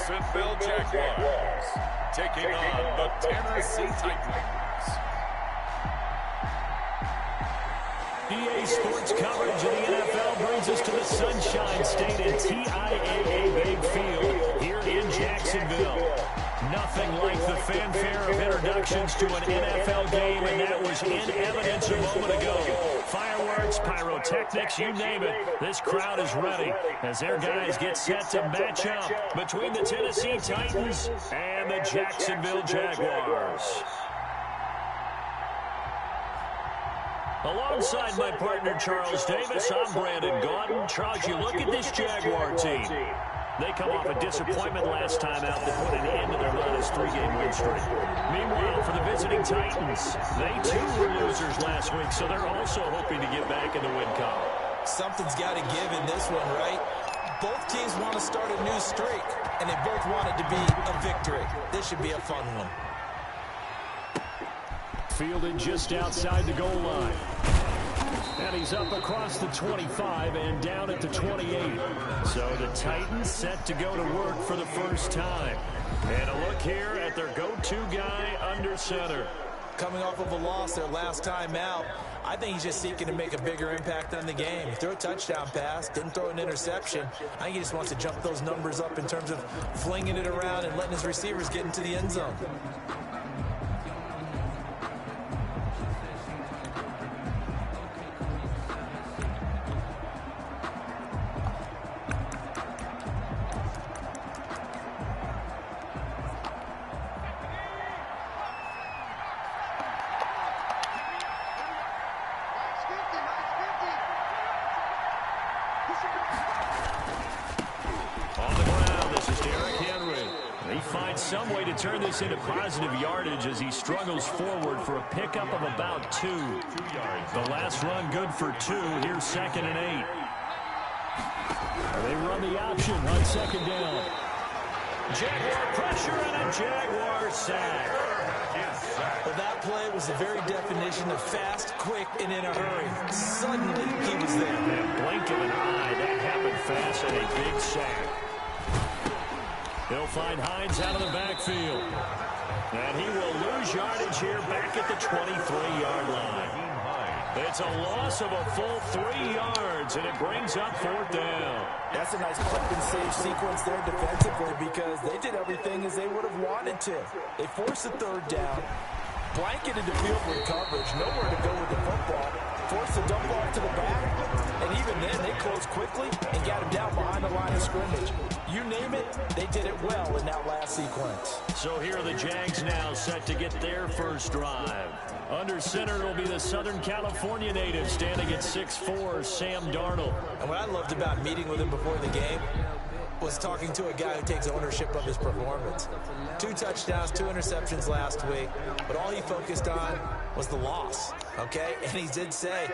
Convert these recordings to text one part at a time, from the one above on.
Jacksonville Jaguars taking on the Tennessee Titans. EA Sports coverage of the NFL brings us to the Sunshine State at TIAA Bank Field here in Jacksonville. Nothing like the fanfare of introductions to an NFL game, and that was in evidence a moment ago. Fireworks, pyrotechnics, you name it. This crowd is ready as their guys get set to match up between the Tennessee Titans and the Jacksonville Jaguars. Alongside my partner, Charles Davis, I'm Brandon Gaudin. Charles, you look at this Jaguar team. They come off a disappointment last time out that put an end to their latest 3-game win streak. Meanwhile, for the visiting Titans, they too were losers last week, so they're also hoping to get back in the win column. Something's got to give in this one, right? Both teams want to start a new streak, and they both want it to be a victory. This should be a fun one. Fielded just outside the goal line. And he's up across the 25 and down at the 28. So the Titans set to go to work for the first time. And a look here at their go-to guy under center. Coming off of a loss their last time out, I think he's just seeking to make a bigger impact on the game. He threw a touchdown pass, didn't throw an interception. I think he just wants to jump those numbers up in terms of flinging it around and letting his receivers get into the end zone. Some way to turn this into positive yardage as he struggles forward for a pickup of about 2. The last run good for 2. Here's 2nd and 8. They run the option on 2nd down. Jaguar pressure and a Jaguar sack. Well, that play was the very definition of fast, quick, and in a hurry. Suddenly, he was there. Yeah, blink of an eye. That happened fast and a big sack. He'll find Hines out of the backfield. And he will lose yardage here back at the 23-yard line. It's a loss of a full 3 yards, and it brings up 4th down. That's a nice clip and save sequence there defensively because they did everything as they would have wanted to. They forced a 3rd down, blanketed the field with coverage, nowhere to go with the football, forced a dump off to the back, and even then they closed quickly and got him down behind the line of scrimmage. You name it, they did it well in that last sequence. So here are the Jags now set to get their first drive. Under center will be the Southern California native standing at 6'4", Sam Darnold. And what I loved about meeting with him before the game was talking to a guy who takes ownership of his performance. 2 touchdowns, 2 interceptions last week, but all he focused on was the loss, okay? And he did say,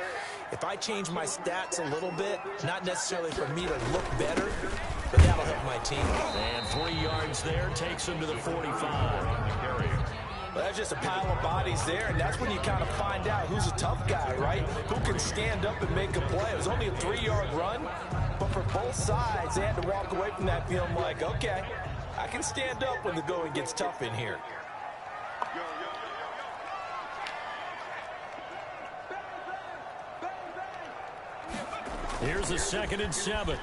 if I change my stats a little bit, not necessarily for me to look better, but that'll help my team. And 3 yards there takes him to the 45. Well, that's just a pile of bodies there, and that's when you kind of find out who's a tough guy, right? Who can stand up and make a play. It was only a 3-yard run, but for both sides, they had to walk away from that feeling like, okay, I can stand up when the going gets tough in here. Here's a 2nd and 7.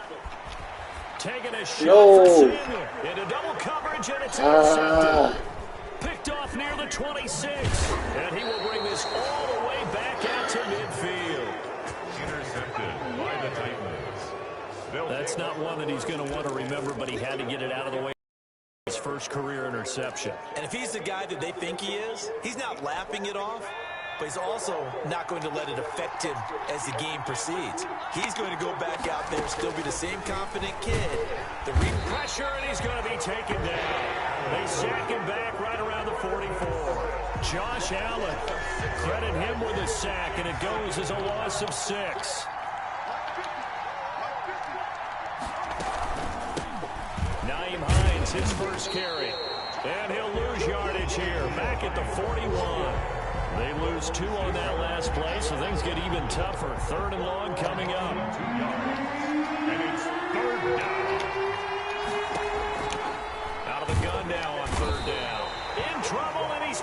Taking a shot for Samuel. Into double coverage, and it's intercepted. Picked off near the 26. And he will bring this all the way back out to midfield. Intercepted by the Titans. That's not one that he's going to want to remember, but he had to get it out of the way. His first career interception. And if he's the guy that they think he is, he's not laughing it off, but he's also not going to let it affect him as the game proceeds. He's going to go back out there, still be the same confident kid. The pressure, and he's going to be taken down. They sack him back right around the 44. Josh Allen, credit him with a sack, and it goes as a loss of 6. Nyheim Hines, his first carry. And he'll lose yardage here, back at the 41. They lose 2 on that last play, so things get even tougher. 3rd and long coming up. And it's 3rd down.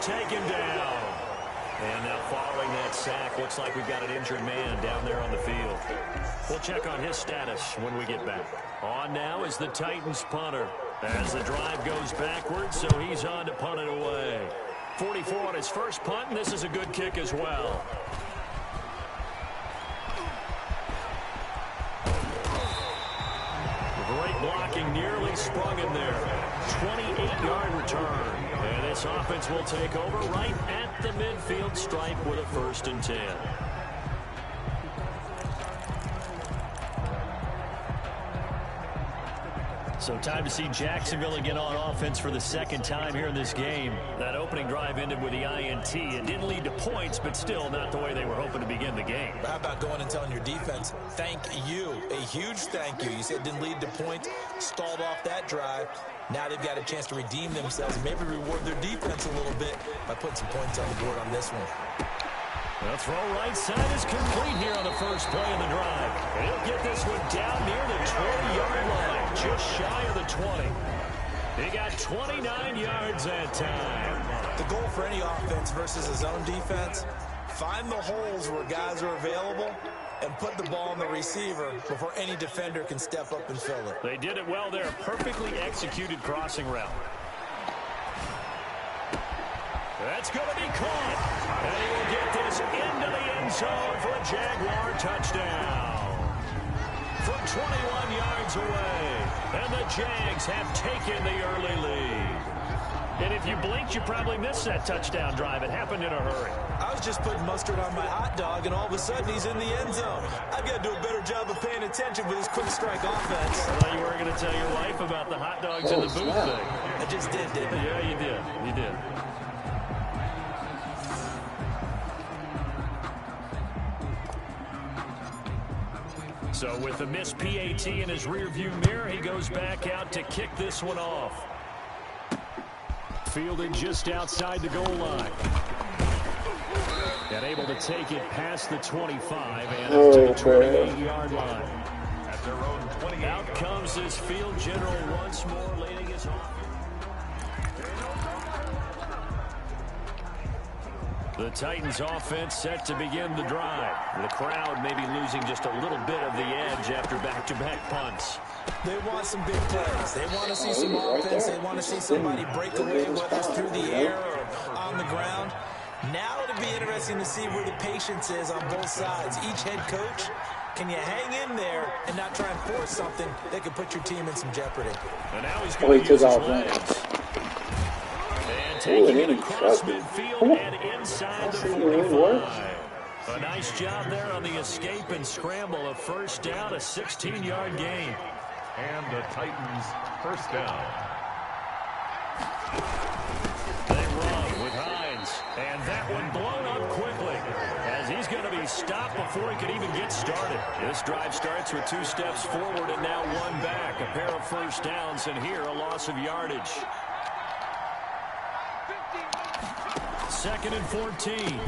taken down. And now following that sack, looks like we've got an injured man down there on the field. We'll check on his status when we get back. On now is the Titans punter. As the drive goes backwards, so he's on to punt it away. 44 on his first punt, and this is a good kick as well. Great blocking, nearly sprung him there. 28-yard return. And this offense will take over right at the midfield stripe with a 1st and 10. So time to see Jacksonville again on offense for the 2nd time here in this game. That opening drive ended with the INT. It didn't lead to points, but still not the way they were hoping to begin the game. How about going and telling your defense, thank you, a huge thank you. You said it didn't lead to points, stalled off that drive. Now they've got a chance to redeem themselves and maybe reward their defense a little bit by putting some points on the board on this one. The throw right side is complete here on the first play of the drive. He'll get this one down near the 20-yard line, just shy of the 20. He got 29 yards that time. The goal for any offense versus his own defense, find the holes where guys are available and put the ball on the receiver before any defender can step up and fill it. They did it well there. Perfectly executed crossing route. That's going to be caught. And he will get this into the end zone for a Jaguar touchdown. From 21 yards away. And the Jags have taken the early lead. And if you blinked, you probably missed that touchdown drive. It happened in a hurry. I was just putting mustard on my hot dog, and all of a sudden he's in the end zone. I've got to do a better job of paying attention with this quick strike offense. I thought you were going to tell your wife about the hot dogs in the booth thing. I just did, didn't I? Yeah, you did. You did. So with the missed PAT in his rearview mirror, he goes back out to kick this one off. Fielded just outside the goal line. And able to take it past the 25 and up to the 28-yard line. At their own 28. Out comes his field general once more, leading his offense. The Titans offense set to begin the drive. The crowd maybe losing just a little bit of the edge after back-to-back punts. They want some big plays. They want to see some offense. They want to see somebody break away, whether it's through the air or on the ground. Now it'll be interesting to see where the patience is on both sides. Each head coach, can you hang in there and not try and force something that could put your team in some jeopardy? And now he's going to use his legs. And taking it across midfield and inside the 45. A nice job there on the escape and scramble. A first down, a 16-yard gain. And the Titans first down. They run with Hines. And that one blown up quickly as he's going to be stopped before he could even get started. This drive starts with 2 steps forward and now 1 back. A pair of first downs, and here a loss of yardage. 2nd and 14.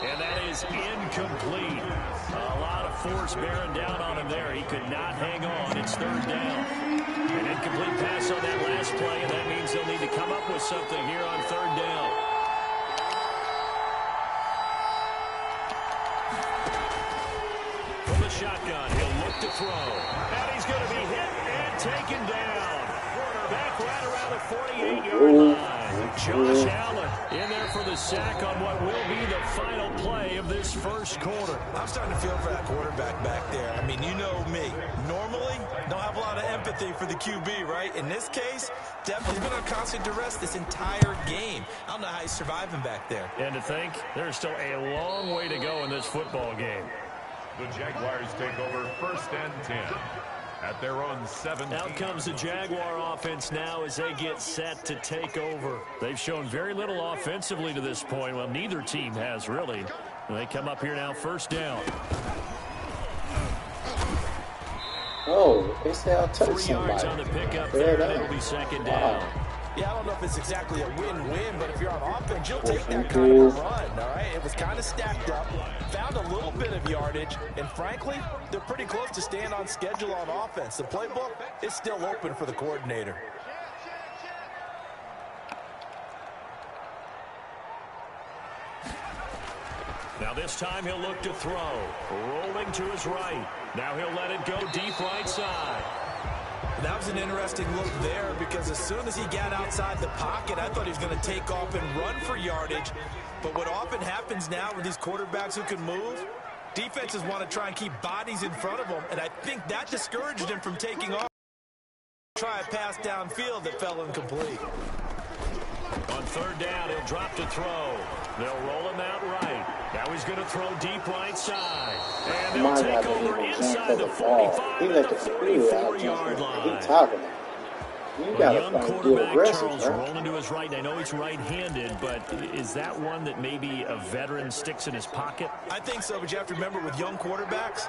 And that is incomplete. A lot of force bearing down on him there. He could not hang on. It's 3rd down. An incomplete pass on that last play, and that means they'll need to come up with something here on 3rd down. From the shotgun, he'll look to throw. And he's going to be hit and taken down. Back right around the 48-yard line. Josh Allen in there for the sack on what will be the final play of this first quarter. I'm starting to feel for that quarterback back there. I mean, you know me. Normally, don't have a lot of empathy for the QB, right? In this case, definitely been on constant duress this entire game. I don't know how he's surviving back there. And to think, there's still a long way to go in this football game. The Jaguars take over 1st and 10. At their own 17. Out comes the Jaguar offense now as they get set to take over. They've shown very little offensively to this point. Well, neither team has really. They come up here now 1st down. Oh, they say I'll touch 3 yards somebody. on the pickup there, and it'll be 2nd down. Yeah, I don't know if it's exactly a win-win, but if you're on offense, you'll take that kind of a run, all right? It was kind of stacked up, found a little bit of yardage, and frankly, they're pretty close to staying on schedule on offense. The playbook is still open for the coordinator. Now this time he'll look to throw. Rolling to his right. Now he'll let it go deep right side. That was an interesting look there because as soon as he got outside the pocket, I thought he was going to take off and run for yardage. But what often happens now with these quarterbacks who can move, defenses want to try and keep bodies in front of them, and I think that discouraged him from taking off. Try a pass downfield that fell incomplete. On third down, he'll drop to throw. They'll roll him out right. Now he's going to throw deep right side. And they'll take over inside the 45 at the 44-yard line. He's talking. You got young to quarterback aggressive, Charles right? rolling to his right. I know he's right-handed, but is that one that maybe a veteran sticks in his pocket? I think so, but you have to remember with young quarterbacks,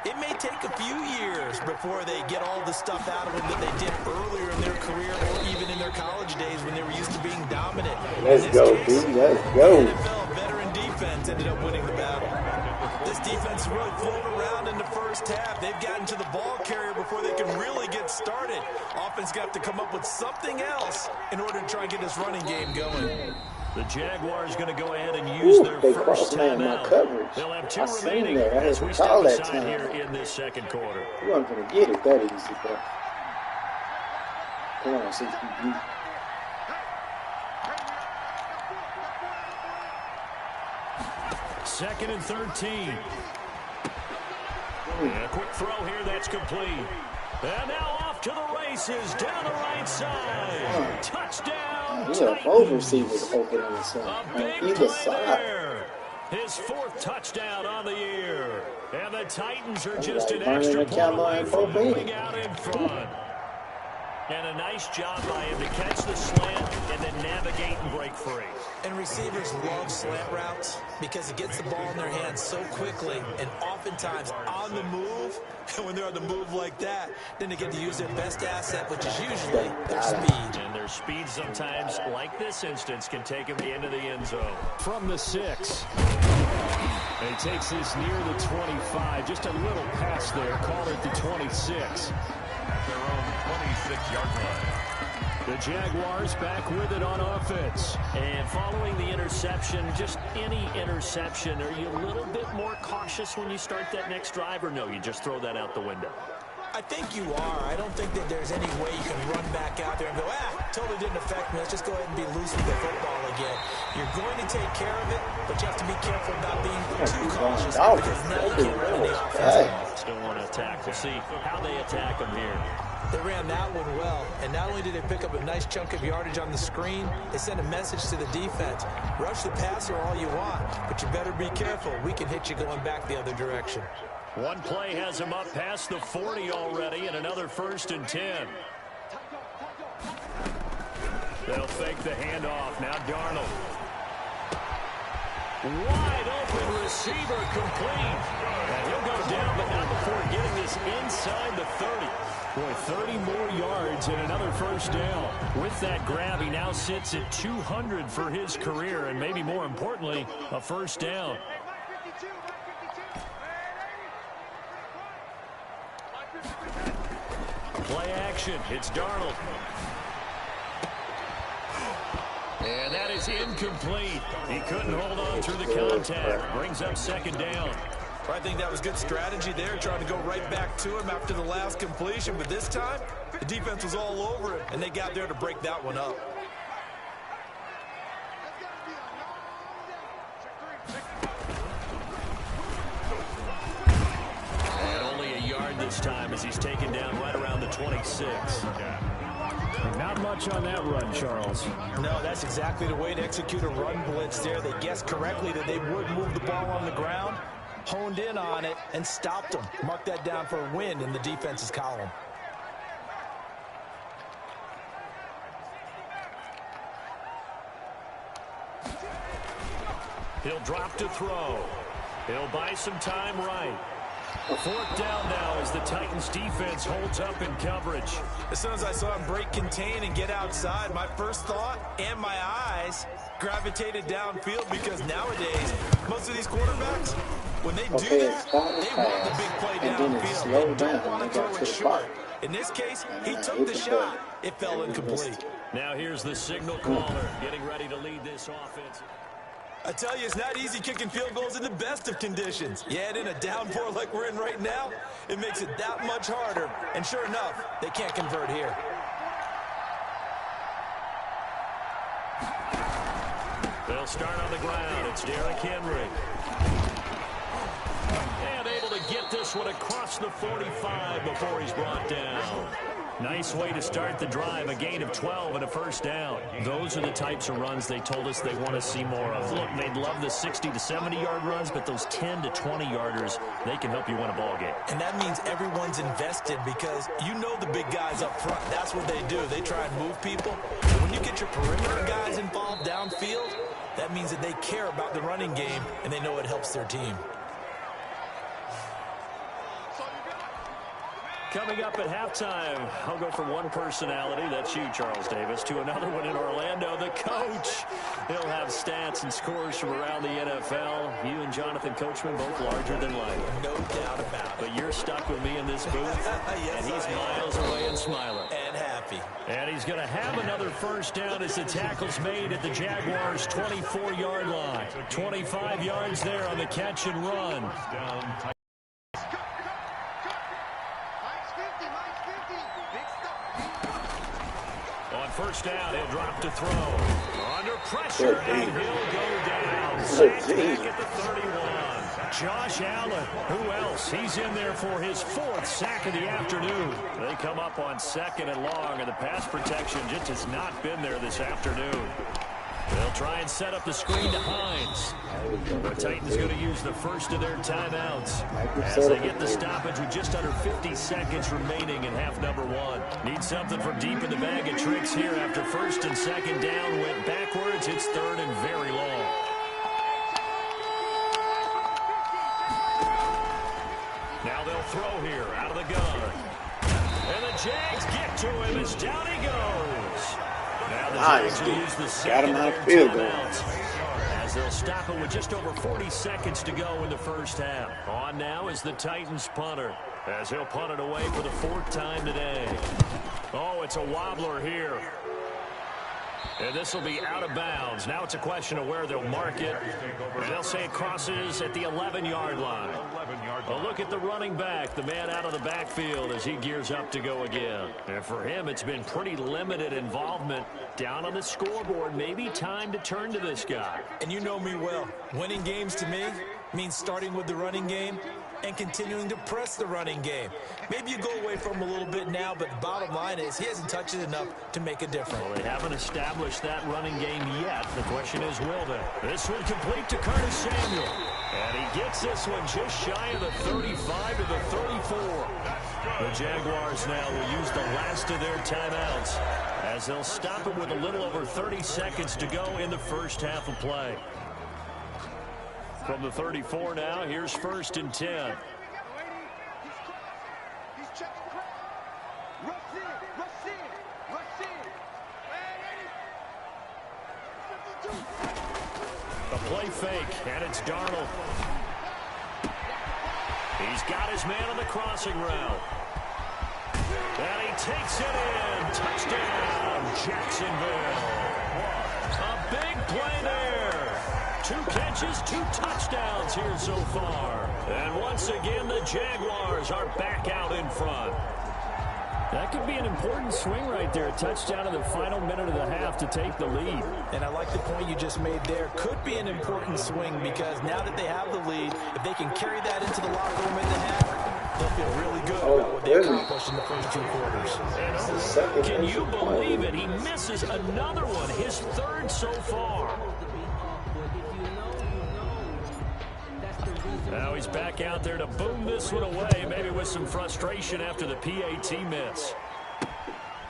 it may take a few years before they get all the stuff out of them that they did earlier in their career or even in their college days when they were used to being dominant. Let's go, dude. Let's go. NFL veteran defense ended up winning the battle. This defense really floated around in the first half. They've gotten to the ball carrier before they can really get started. Offense got to come up with something else in order to try and get this running game going. The Jaguars going to go ahead and use their first timeout. They'll have two remaining as we step aside here in this second quarter. You weren't going to get it that easy, bro. Come on, CTB. Second and 13. And a quick throw here that's complete. And now off to the races down the right side. Touchdown. Yeah, both receivers open on the side. On either side. There. His fourth touchdown on the year. And the Titans are just an extra point away from moving out in front. And a nice job by him to catch the slant and then navigate and break free. And receivers love slant routes because it gets the ball in their hands so quickly and oftentimes on the move. And when they're on the move like that, then they get to use their best asset, which is usually their speed. And their speed sometimes, like this instance, can take them into the end zone. From the 6. And he takes this near the 25. Just a little pass there. Call it the 26. Their own 26-yard line. The Jaguars back with it on offense. And following the interception, just any interception, are you a little bit more cautious when you start that next drive, or no, you just throw that out the window? I think you are. I don't think that there's any way you can run back out there and go, totally didn't affect me. Let's just go ahead and be loose with the football again. You're going to take care of it, but you have to be careful about being too cautious because now you can't run any offense. Still want to attack. We'll see how they attack them here. They ran that one well, and not only did they pick up a nice chunk of yardage on the screen, they sent a message to the defense. Rush the passer all you want, but you better be careful. We can hit you going back the other direction. One play has him up past the 40 already, and another 1st and 10. They'll fake the handoff. Now Darnold. Wide open receiver complete. And he'll go down, but not before getting this inside the 30. Boy, 30 more yards and another 1st down. With that grab, he now sits at 200 for his career, and maybe more importantly, a 1st down. Play action. It's Darnold. And that is incomplete. He couldn't hold on through the contact. Brings up 2nd down. I think that was good strategy there, trying to go right back to him after the last completion. But this time, the defense was all over it, and they got there to break that one up. And only a yard this time as he's taken down right around the 26. Not much on that run, Charles. No, that's exactly the way to execute a run blitz there. They guessed correctly that they would move the ball on the ground, honed in on it, and stopped them. Mark that down for a win in the defense's column. He'll drop to throw. He'll buy some time right. 4th down now as the Titans defense holds up in coverage. As soon as I saw him break contain and get outside, my first thought and my eyes gravitated downfield because nowadays, most of these quarterbacks, when they do that, they want the big play downfield. They don't want to throw it short. In this case, he took the shot. It fell incomplete. Now here's the signal caller getting ready to lead this offense. I tell you, it's not easy kicking field goals in the best of conditions. Yet in a downpour like we're in right now, it makes it that much harder. And sure enough, they can't convert here. They'll start on the ground. It's Derrick Henry. And able to get this one across the 45 before he's brought down. Nice way to start the drive, a gain of 12 and a first down. Those are the types of runs they told us they want to see more of. Look, they'd love the 60 to 70-yard runs, but those 10 to 20-yarders, they can help you win a ball game. And that means everyone's invested because you know the big guys up front. That's what they do. They try and move people. But when you get your perimeter guys involved downfield, that means that they care about the running game, and they know it helps their team. Coming up at halftime, I'll go from one personality, that's you, Charles Davis, to another one in Orlando, the coach. He'll have stats and scores from around the NFL. You and Jonathan Coachman, both larger than life. No doubt about it. But you're stuck with me in this booth, Yes, and he's miles away and smiling. And happy. And he's going to have another first down as the tackle's made at the Jaguars' 24-yard line. 25 yards there on the catch and run. On first down, he'll drop to throw. Under pressure, and he'll go down. Sacked back at the 31. Josh Allen, who else? He's in there for his 4th sack of the afternoon. They come up on 2nd and long, and the pass protection just has not been there this afternoon. They'll try and set up the screen to Hines. The Titans going to use the first of their timeouts as they get the stoppage with just under 50 seconds remaining in half number 1. Need something from deep in the bag of tricks here after 1st and 2nd down. Went backwards. It's 3rd and very long. Now they'll throw here out of the gun. And the Jags get to him as down he goes. Now the Jags will use the second of their timeouts as they'll stop it with just over 40 seconds to go in the first half. On now is the Titans punter as he'll punt it away for the 4th time today. Oh, it's a wobbler here. And this will be out of bounds. Now it's a question of where they'll mark it. And they'll say it crosses at the 11-yard line. A look at the running back, the man out of the backfield as he gears up to go again. And for him, it's been pretty limited involvement down on the scoreboard. Maybe time to turn to this guy. And you know me well. Winning games to me means starting with the running game and continuing to press the running game. Maybe you go away from him a little bit now, but the bottom line is he hasn't touched it enough to make a difference. Well, they haven't established that running game yet. The question is, will they? This one complete to Curtis Samuel. And he gets this one just shy of the 35 to the 34. The Jaguars now will use the last of their timeouts as they'll stop it with a little over 30 seconds to go in the first half of play. From the 34 now, here's 1st and 10. A play fake, and it's Darnold. He's got his man on the crossing route. And he takes it in. Touchdown, Jacksonville. A big play there. 2 catches, 2 touchdowns here so far. And once again, the Jaguars are back out in front. That could be an important swing right there. A touchdown in the final minute of the half to take the lead. And I like the point you just made there. Could be an important swing because now that they have the lead, if they can carry that into the locker room in the half, they'll feel really good about what they accomplished in the first 2 quarters. Can you believe it? He misses another one, his 3rd so far. Now he's back out there to boom this one away, maybe with some frustration after the PAT miss.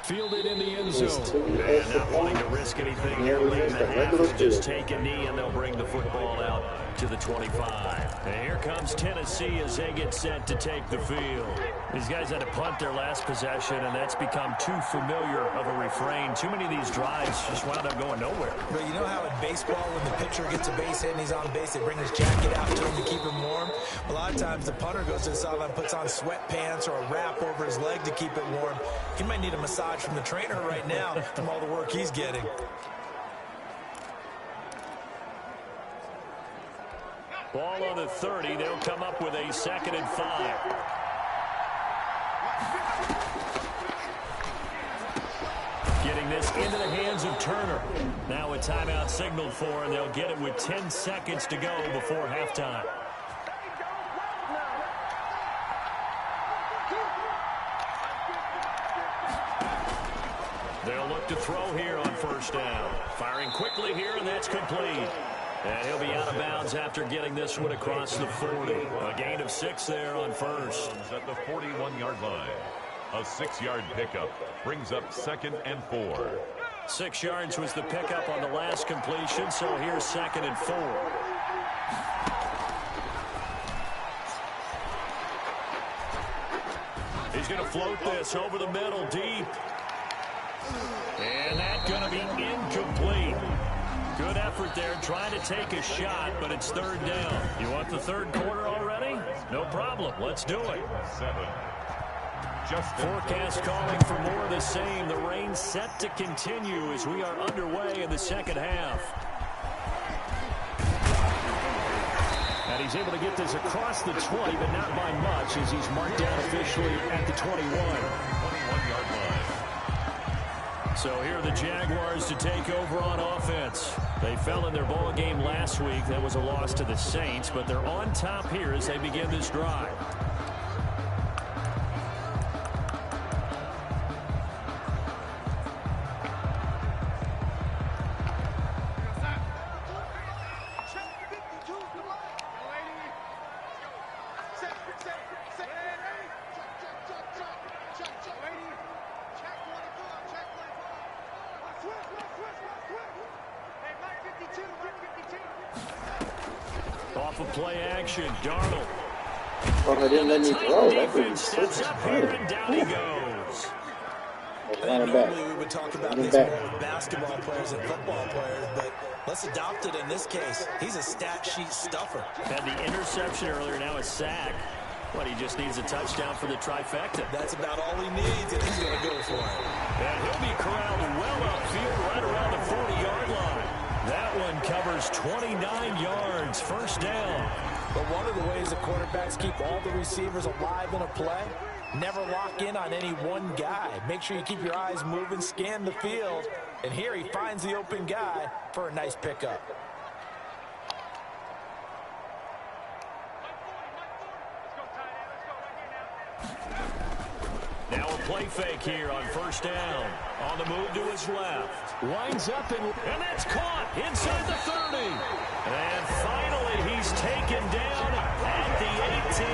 Fielded in the end zone. And not wanting to risk anything here late in the half. He'll just take a knee, and they'll bring the football out to the 25. And here comes Tennessee as they get set to take the field. These guys had to punt their last possession, and that's become too familiar of a refrain. Too many of these drives just wound up going nowhere. But you know how in baseball, when the pitcher gets a base hit and he's on base, they bring his jacket out to him to keep him warm? A lot of times the punter goes to the sideline, puts on sweatpants or a wrap over his leg to keep it warm. He might need a massage from the trainer right now from all the work he's getting. Ball on the 30. They'll come up with a 2nd and 5. Getting this into the hands of Turner. Now a timeout signaled for, and they'll get it with 10 seconds to go before halftime. They'll look to throw here on 1st down. Firing quickly here, and that's complete. And he'll be out of bounds after getting this one across the 40. A gain of 6 there on 1st. At the 41-yard line. A 6-yard pickup brings up 2nd and 4. 6 yards was the pickup on the last completion, so here's 2nd and 4. He's going to float this over the middle deep. And that's going to be incomplete. Good effort there trying to take a shot, but it's 3rd down. You want the 3rd quarter already? No problem. Let's do it. 7. Forecast calling for more of the same. The rain set to continue as we are underway in the 2nd half. And he's able to get this across the 20, but not by much as he's marked down officially at the 21. 21-yard line. So here are the Jaguars to take over on offense. They fell in their ball game last week. That was a loss to the Saints, but they're on top here as they begin this drive. Off of play action, Darnold. Oh, they didn't let me throw. That Defense steps up here, and down he goes. Normally we would talk about this more with basketball players and football players, but let's adopt it in this case. He's a stat sheet stuffer. Had the interception earlier, now a sack. But he just needs a touchdown for the trifecta. That's about all he needs, and he's going to go for it. And he'll be corralled well upfield right around the 40-yard line. That one covers 29 yards, 1st down. But one of the ways the quarterbacks keep all the receivers alive in a play, never lock in on any one guy. Make sure you keep your eyes moving, scan the field. And here he finds the open guy for a nice pickup. Now a play fake here on 1st down. On the move to his left. Winds up, and that's caught inside the 30. And finally, he's taken down at the 18.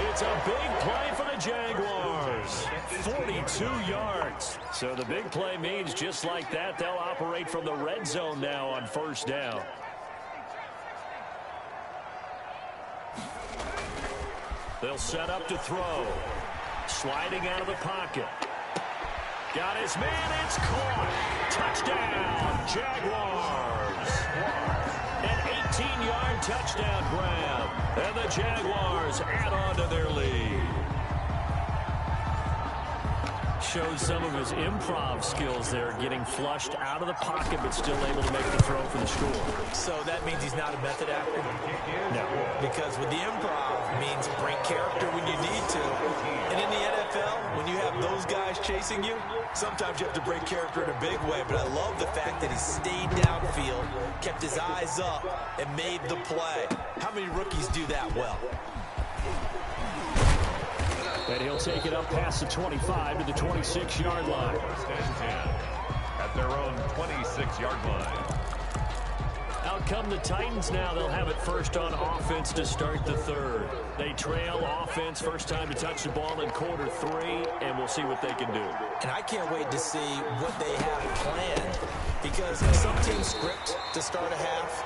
It's a big play for the Jaguars. 42 yards. So the big play means just like that, they'll operate from the red zone now on 1st down. They'll set up to throw. Sliding out of the pocket. Got his man, it's caught. Touchdown, Jaguars. An 18-yard touchdown grab. And the Jaguars add on to their lead. Shows some of his improv skills there, getting flushed out of the pocket, but still able to make the throw for the score. So that means he's not a method actor? No. Because with the improv, it means break character when you need to. And in the NFL, when you have those guys chasing you, sometimes you have to break character in a big way. But I love the fact that he stayed downfield, kept his eyes up, and made the play. How many rookies do that well? And he'll take it up past the 25 to the 26-yard line. 1st and 10 at their own 26-yard line. Out come the Titans now. They'll have it first on offense to start the 3rd. They trail offense, first time to touch the ball in quarter 3, and we'll see what they can do. And I can't wait to see what they have planned, because some teams script to start a half.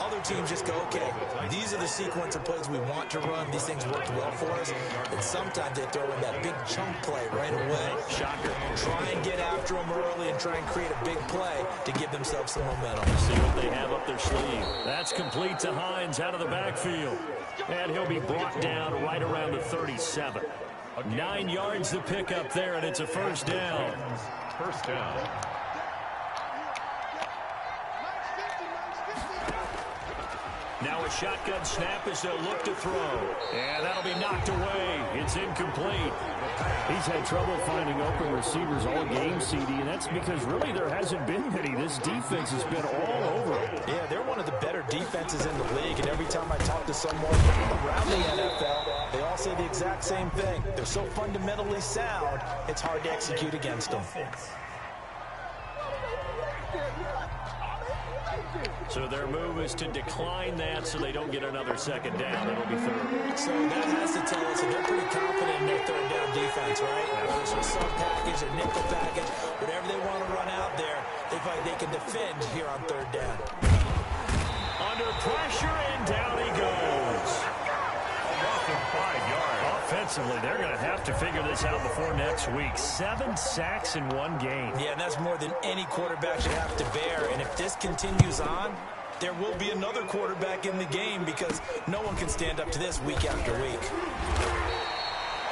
Other teams just go, okay, these are the sequence of plays we want to run. These things worked well for us. And sometimes they throw in that big chunk play right away. Shocker. Try and get after them early and try and create a big play to give themselves some momentum. See what they have up their sleeve. That's complete to Hines out of the backfield. And he'll be brought down right around the 37. 9 yards to pick up there, and it's a 1st down. 1st down. Now a shotgun snap as they'll look to throw. And that'll be knocked away. It's incomplete. He's had trouble finding open receivers all game, CD, and that's because really there hasn't been many. This defense has been all over it. Yeah, they're one of the better defenses in the league, and every time I talk to someone around the NFL, they all say the exact same thing. They're so fundamentally sound, it's hard to execute against them. So their move is to decline that so they don't get another second down. It'll be third. So that has to tell us that they're pretty confident in their third down defense, right? Whether it's a sub package or nickel package, whatever they want to run out there, they feel like they can defend here on third down. Under pressure, and down he goes. A whopping 5 yards. Offensively, they're going to have to figure this out before next week. 7 sacks in one game. Yeah, and that's more than any quarterback should have to bear. And if this continues on, there will be another quarterback in the game because no one can stand up to this week after week.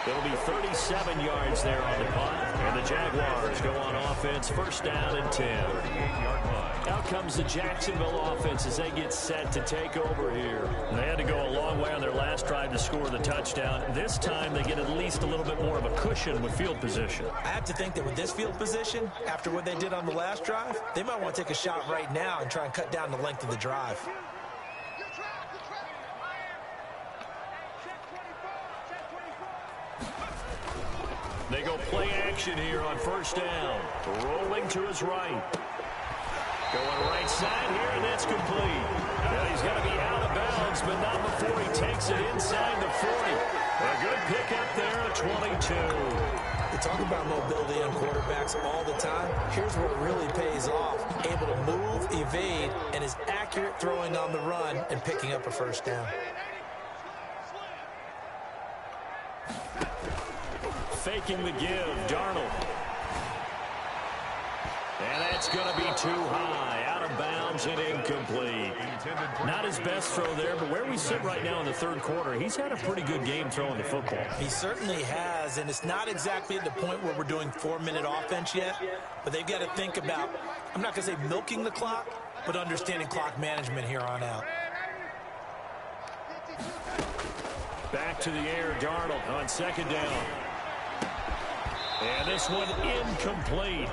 It'll be 37 yards there on the punt. And the Jaguars go on offense, first down and 10. 38-yard line. Out comes the Jacksonville offense as they get set to take over here. They had to go a long way on their last drive to score the touchdown. This time they get at least a little bit more of a cushion with field position. I have to think that with this field position, after what they did on the last drive, they might want to take a shot right now and try and cut down the length of the drive. They go play action here on first down. Rolling to his right. Going right side here, and that's complete. Well, he's got to be out of bounds, but not before he takes it inside the 40. A good pickup there at 22. We talk about mobility on quarterbacks all the time. Here's where it really pays off. Able to move, evade, and is accurate throwing on the run and picking up a first down. Faking the give, Darnold. And that's going to be too high, out of bounds and incomplete. Not his best throw there, but where we sit right now in the third quarter, he's had a pretty good game throwing the football. He certainly has, and it's not exactly at the point where we're doing 4-minute offense yet, but they've got to think about, I'm not going to say milking the clock, but understanding clock management here on out. Back to the air, Darnold on second down. And this one incomplete.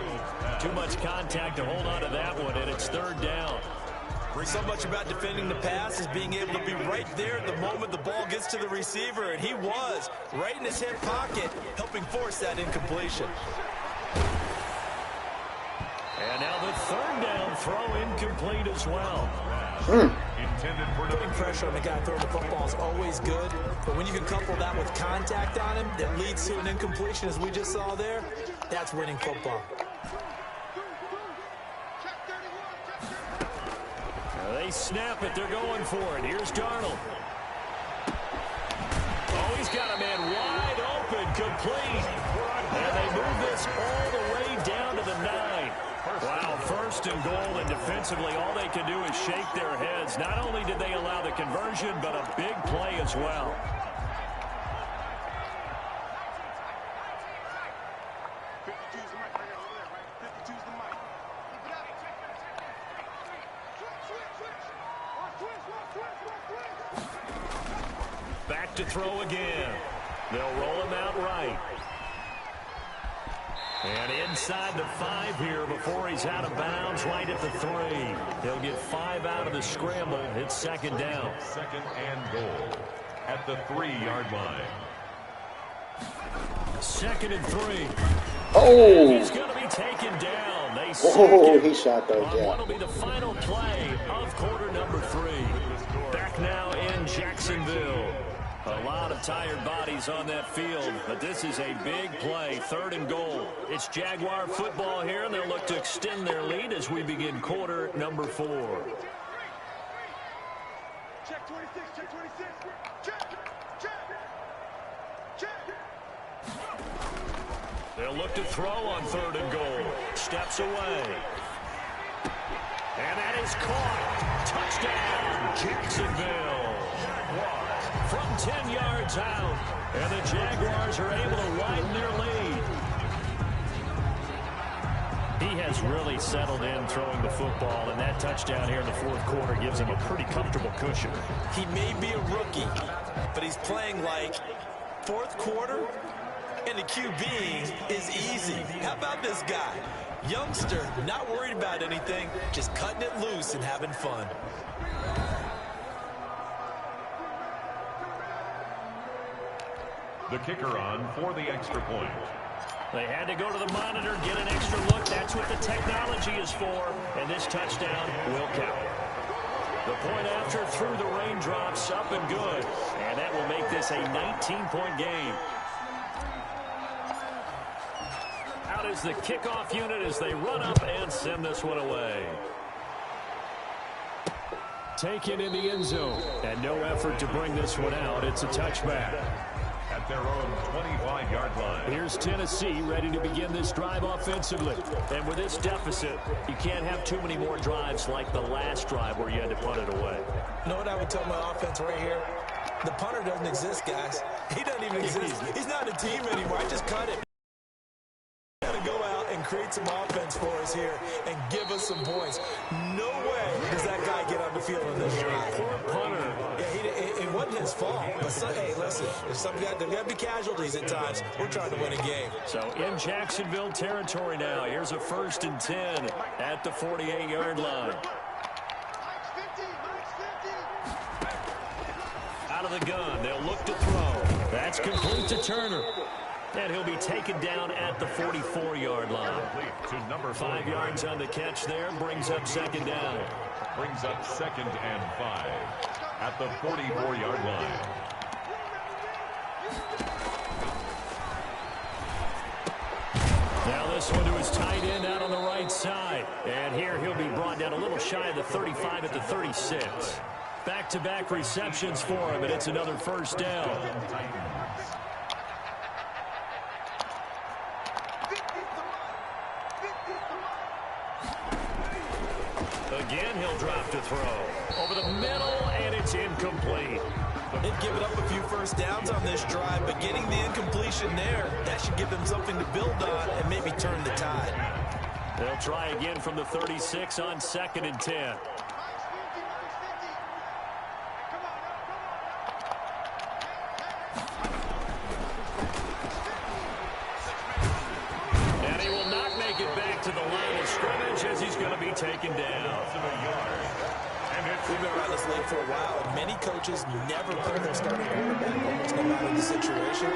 Too much contact to hold on to that one, and it's third down. So much about defending the pass is being able to be right there at the moment the ball gets to the receiver, and he was right in his hip pocket, helping force that incompletion. And now the third down throw incomplete as well. Intended for Putting pressure on the guy throwing the football is always good, but when you can couple that with contact on him that leads to an incompletion, as we just saw there, that's winning football. They snap it. They're going for it. Here's Darnold. Oh, he's got a man wide open, complete. And they move this all the way down to the 9. Wow, first and goal, and defensively all they can do is shake their heads. Not only did they allow the conversion, but a big play as well. Back to throw again. They'll roll him out right. And inside the 5 here before he's out of bounds, right at the 3. He'll get 5 out of the scramble. It's second down. second and goal at the 3-yard line. Second and 3. Oh! He's going to be taken down. They Oh, he shot that on down. what will be the final play of quarter number 3. Back now in Jacksonville. A lot of tired bodies on that field, but this is a big play, third and goal. It's Jaguar football here, and they'll look to extend their lead as we begin quarter number 4. Check 26, check 26. Check. They'll look to throw on third and goal. Steps away. And that is caught. Touchdown, Jacksonville. From 10 yards out, and the Jaguars are able to widen their lead. He has really settled in throwing the football, and that touchdown here in the fourth quarter gives him a pretty comfortable cushion. He may be a rookie, but he's playing like fourth quarter, and the QB is easy. How about this guy? Youngster, not worried about anything, just cutting it loose and having fun. The kicker on for the extra point. They had to go to the monitor, get an extra look. That's what the technology is for, and this touchdown will count. The point after through the raindrops, up and good, and that will make this a 19-point game. Out is the kickoff unit as they run up and send this one away. Taken in the end zone, and no effort to bring this one out. It's a touchback. At their own 25-yard line. Here's Tennessee ready to begin this drive offensively. And with this deficit, you can't have too many more drives like the last drive where you had to punt it away. You know what I would tell my offense right here? The punter doesn't exist, guys. He doesn't even exist. He's not a team anymore. I just cut it. Got to go out and create some offense for us here and give us some points. No way does that guy get on the field in this drive. Poor punter. Yeah, it wasn't his fault. But hey, listen, there's got to be casualties at times. We're trying to win a game. So in Jacksonville territory now. Here's a 1st and 10 at the 48-yard line. Out of the gun, they'll look to throw. That's complete to Turner. And he'll be taken down at the 44-yard line. To number 5 yards on the catch there, brings up 2nd down. Brings up 2nd and 5 at the 44-yard line. Now this one to his tight end out on the right side. And here he'll be brought down a little shy of the 35 at the 36. Back-to-back receptions for him, and it's another 1st down. Again, he'll drop to throw. Over the middle, and it's incomplete. They've given up a few 1st downs on this drive, but getting the incompletion there, that should give them something to build on and maybe turn the tide. They'll try again from the 36 on 2nd and 10. And he will not make it back to the line of scrimmage as he's going to be taken down. We've been around this league for a while, and many coaches never put their starting quarterback almost no matter the situation.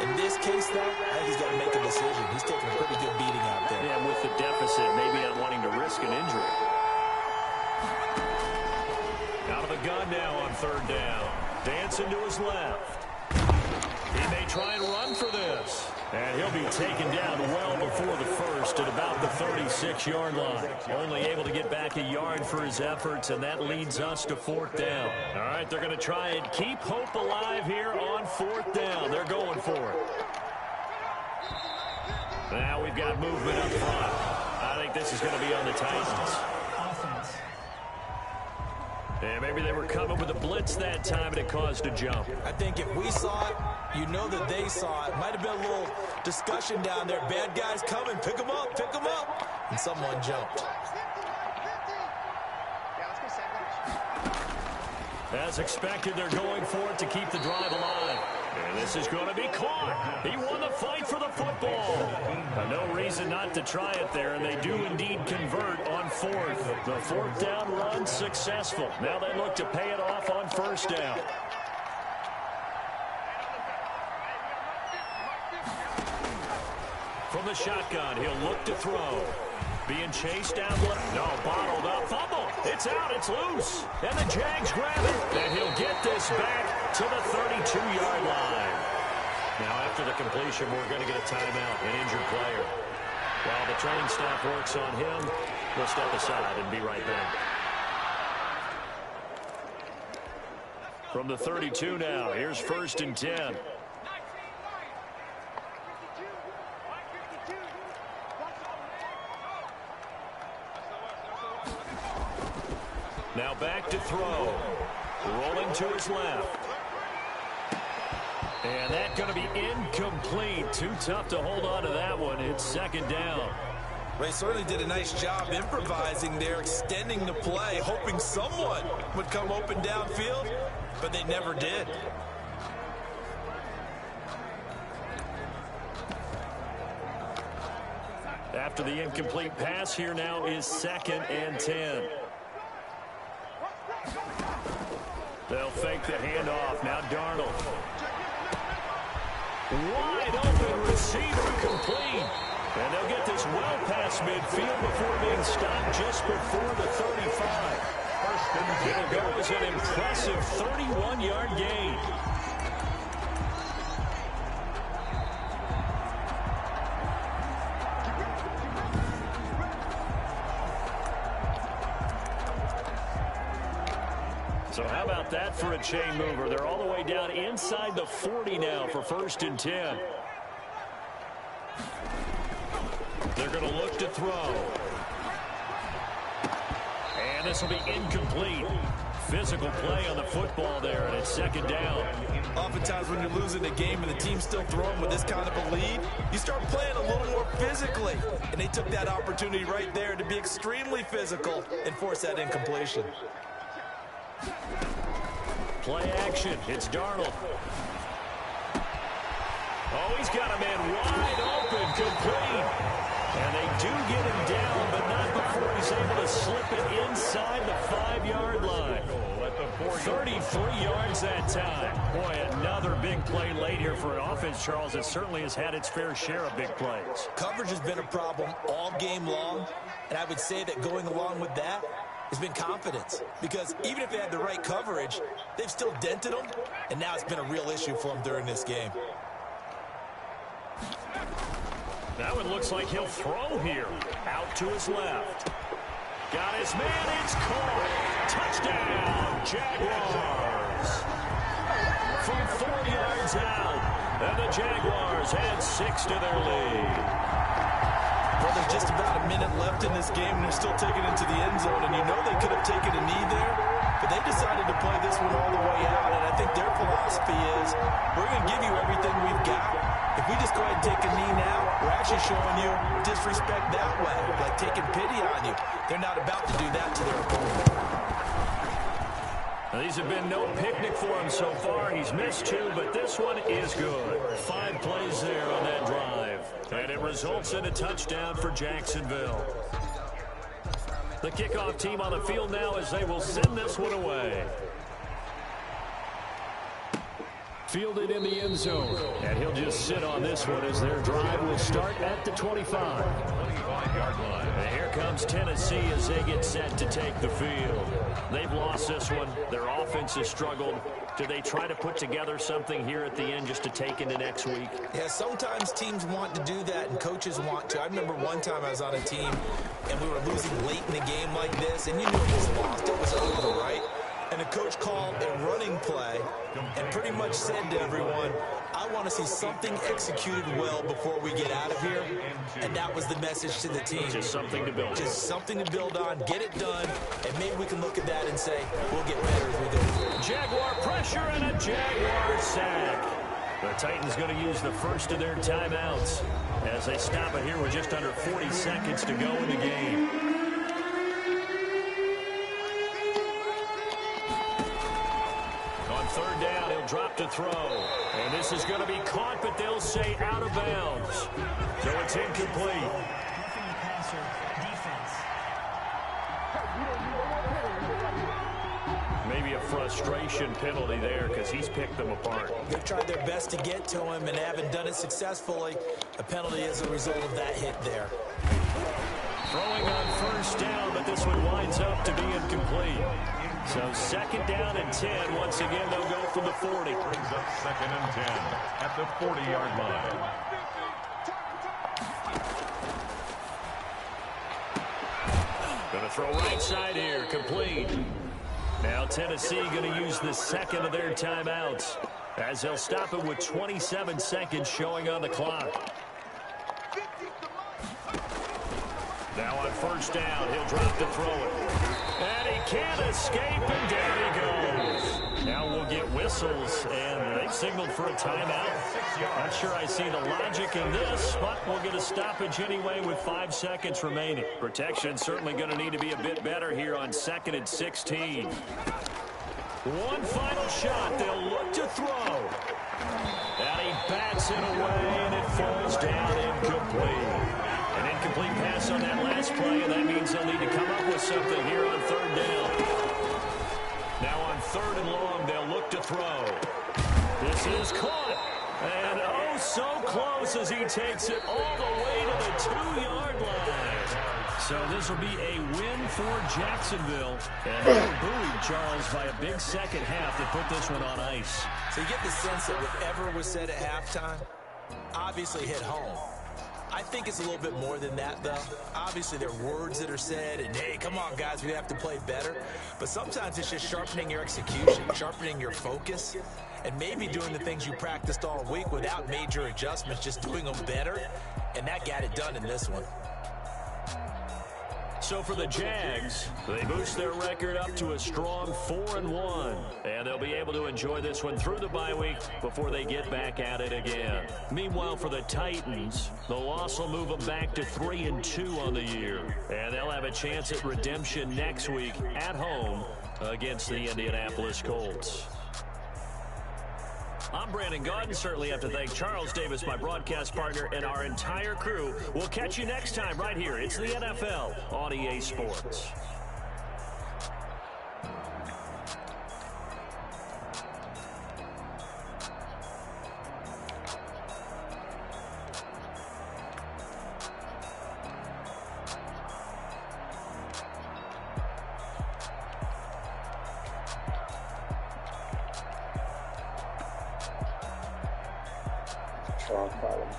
In this case, though, I think he's got to make a decision. He's taking a pretty good beating out there. Yeah, with the deficit, maybe not wanting to risk an injury. Out of the gun now on 3rd down. Dancing to his left. He may try and run for this. And he'll be taken down well before the 1st at about the 36-yard line. Only able to get back a yard for his efforts, and that leads us to 4th down. All right, they're going to try and keep hope alive here on 4th down. They're going for it. Now we've got movement up front. I think this is going to be on the Titans. Yeah, maybe they were coming with a blitz that time, and it caused a jump. I think if we saw it, you know that they saw it. Might have been a little discussion down there. Bad guys coming. Pick them up. Pick them up. And someone jumped. As expected, they're going for it to keep the drive alive. And this is going to be caught. He won the fight for the football. No reason not to try it there, and they do indeed convert on 4th. The 4th down run successful. Now they look to pay it off on 1st down. From the shotgun, he'll look to throw. Being chased down left. No, bottled up. Fumble. It's out. It's loose. And the Jags grab it. And he'll get this back to the 32-yard line. Now, after the completion, we're going to get a timeout, an injured player. While the training staff works on him, we'll step aside and be right back. From the 32 now, here's 1st and 10. Now back to throw. Rolling to his left. And that's going to be incomplete. Too tough to hold on to that one. It's 2nd down. They certainly did a nice job improvising there, extending the play, hoping someone would come open downfield, but they never did. After the incomplete pass, here now is 2nd and 10. They'll fake the handoff. Now Darnold. Wide open receiver, complete. And they'll get this well past midfield before being stopped just before the 35. It'll go as an impressive 31-yard gain. So how about that for a chain mover? They're all the way down inside the 40 now for 1st and 10. They're going to look to throw. And this will be incomplete. Physical play on the football there, and it's 2nd down. Oftentimes when you're losing a game and the team's still throwing with this kind of a lead, you start playing a little more physically. And they took that opportunity right there to be extremely physical and force that incompletion. Play action. It's Darnold. Oh, he's got a man wide open, complete. And they do get him down, but not before he's able to slip it inside the 5-yard line. 33 yards that time. Boy, another big play late here for an offense, Charles, that certainly has had its fair share of big plays. Coverage has been a problem all game long, and I would say that going along with that has been confidence. Because even if they had the right coverage, they've still dented them, and now it's been a real issue for them during this game. Now it looks like he'll throw here. Out to his left. Got his man. It's caught. Touchdown, Jaguars. From 4 yards out. And the Jaguars add 6 to their lead. Well, there's just about a minute left in this game, and they're still taking it to the end zone. And you know they could have taken a knee there, but they decided to play this one all the way out. And I think their philosophy is, we're going to give you everything we've got. If we just go ahead and take a knee now, we're actually showing you disrespect that way, like taking pity on you. They're not about to do that to their opponent. Now, these have been no picnic for him so far. He's missed 2, but this one is good. 5 plays there on that drive. And it results in a touchdown for Jacksonville. The kickoff team on the field now as they will send this one away. Fielded in the end zone. And he'll just sit on this one as their drive will start at the 25. And here comes Tennessee as they get set to take the field. They've lost this one. Their offense has struggled. Do they try to put together something here at the end just to take into next week? Yeah, sometimes teams want to do that and coaches want to. I remember one time I was on a team and we were losing late in the game like this, and you knew it was lost. It was over, right? And the coach called a running play and pretty much said to everyone, I want to see something executed well before we get out of here. And that was the message to the team. Just something to build on. Just something to build on, get it done, and maybe we can look at that and say, we'll get better as we go. Jaguar pressure and a Jaguar sack. The Titans going to use the first of their timeouts as they stop it here with just under 40 seconds to go in the game. On 3rd down, he'll drop to throw. And this is going to be caught, but they'll say out of bounds. So it's incomplete. Maybe a frustration penalty there because he's picked them apart. They've tried their best to get to him and haven't done it successfully. A penalty as a result of that hit there. Throwing on 1st down, but this one winds up to be incomplete. So 2nd down and 10. Once again, they'll go from the 40. Brings up 2nd and 10 at the 40-yard line. Going to throw right side here, complete. Now Tennessee going to use the 2nd of their timeouts as they'll stop it with 27 seconds showing on the clock. Now on 1st down, he'll drop to throw it. And he can't escape, and down he goes. Now we'll get whistles, and they've signaled for a timeout. Not sure I see the logic in this, but we'll get a stoppage anyway with 5 seconds remaining. Protection certainly going to need to be a bit better here on 2nd and 16. One final shot. They'll look to throw. And he bats it away, and it falls down incomplete. An incomplete pass on that last play, and that means they'll need to come up with something here on 3rd down. Now on 3rd and long, they'll look to throw. This is caught. And oh, so close as he takes it all the way to the 2-yard line. So this will be a win for Jacksonville. And they were buoyed, Charles, by a big second half that put this one on ice. So you get the sense that whatever was said at halftime obviously hit home. I think it's a little bit more than that, though. Obviously, there are words that are said, and, hey, come on, guys, we have to play better. But sometimes it's just sharpening your execution, sharpening your focus, and maybe doing the things you practiced all week without major adjustments, just doing them better, and that got it done in this one. So for the Jags, they boost their record up to a strong 4-1. And they'll be able to enjoy this one through the bye week before they get back at it again. Meanwhile, for the Titans, the loss will move them back to 3-2 on the year. And they'll have a chance at redemption next week at home against the Indianapolis Colts. I'm Brandon Gaudin. Certainly have to thank Charles Davis, my broadcast partner, and our entire crew. We'll catch you next time right here. It's the NFL on EA Sports.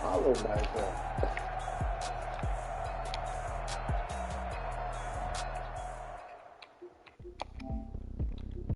Hollow back there.